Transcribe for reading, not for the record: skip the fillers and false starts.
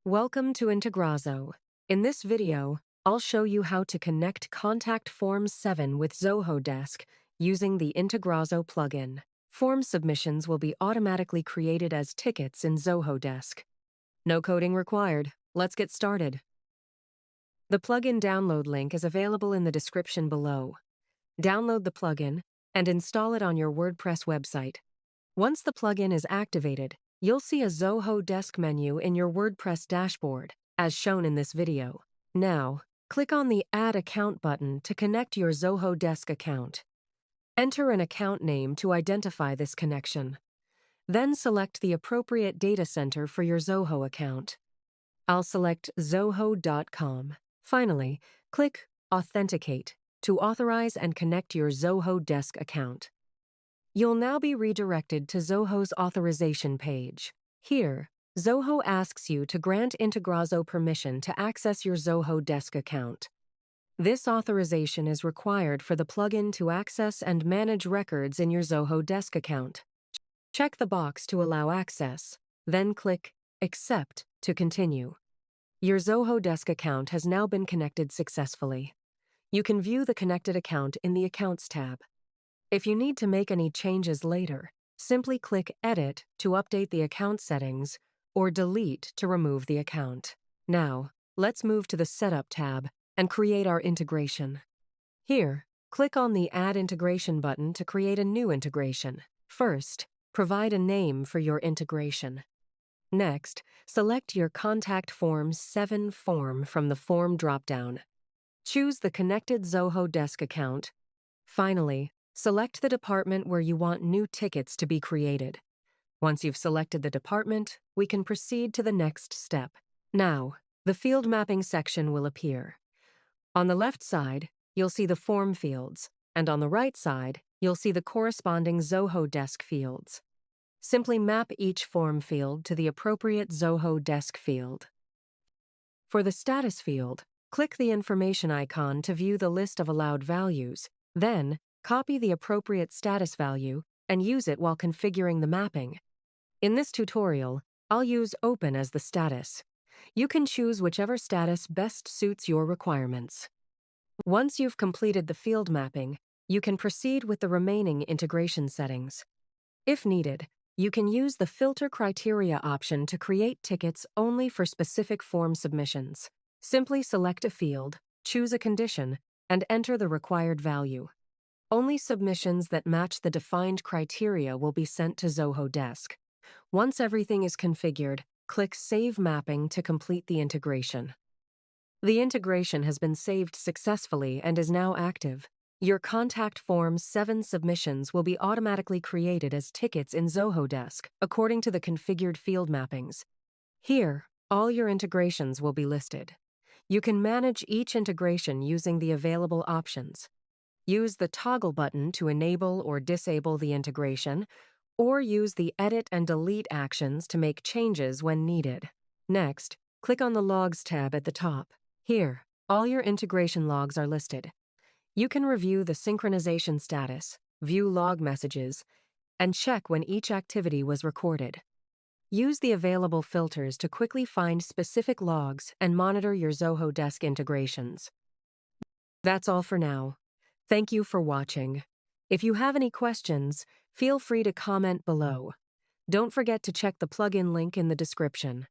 Welcome to Integrazo. In this video, I'll show you how to connect Contact Form 7 with Zoho Desk using the Integrazo plugin. Form submissions will be automatically created as tickets in Zoho Desk. No coding required. Let's get started. The plugin download link is available in the description below. Download the plugin and install it on your WordPress website. Once the plugin is activated, you'll see a Zoho Desk menu in your WordPress dashboard, as shown in this video. Now, click on the Add Account button to connect your Zoho Desk account. Enter an account name to identify this connection. Then select the appropriate data center for your Zoho account. I'll select zoho.com. Finally, click Authenticate to authorize and connect your Zoho Desk account. You'll now be redirected to Zoho's authorization page. Here, Zoho asks you to grant Integrazo permission to access your Zoho Desk account. This authorization is required for the plugin to access and manage records in your Zoho Desk account. Check the box to allow access, then click Accept to continue. Your Zoho Desk account has now been connected successfully. You can view the connected account in the Accounts tab. If you need to make any changes later, simply click Edit to update the account settings or Delete to remove the account. Now, let's move to the Setup tab and create our integration. Here, click on the Add Integration button to create a new integration. First, provide a name for your integration. Next, select your Contact Form 7 form from the Form dropdown. Choose the connected Zoho Desk account. Finally, select the department where you want new tickets to be created. Once you've selected the department, we can proceed to the next step. Now, the field mapping section will appear. On the left side, you'll see the form fields, and on the right side, you'll see the corresponding Zoho Desk fields. Simply map each form field to the appropriate Zoho Desk field. For the status field, click the information icon to view the list of allowed values. Then, copy the appropriate status value and use it while configuring the mapping. In this tutorial, I'll use Open as the status. You can choose whichever status best suits your requirements. Once you've completed the field mapping, you can proceed with the remaining integration settings. If needed, you can use the Filter Criteria option to create tickets only for specific form submissions. Simply select a field, choose a condition, and enter the required value. Only submissions that match the defined criteria will be sent to Zoho Desk. Once everything is configured, click Save Mapping to complete the integration. The integration has been saved successfully and is now active. Your Contact Form 7 submissions will be automatically created as tickets in Zoho Desk, according to the configured field mappings. Here, all your integrations will be listed. You can manage each integration using the available options. Use the toggle button to enable or disable the integration, or use the Edit and Delete actions to make changes when needed. Next, click on the Logs tab at the top. Here, all your integration logs are listed. You can review the synchronization status, view log messages, and check when each activity was recorded. Use the available filters to quickly find specific logs and monitor your Zoho Desk integrations. That's all for now. Thank you for watching. If you have any questions, feel free to comment below. Don't forget to check the plugin link in the description.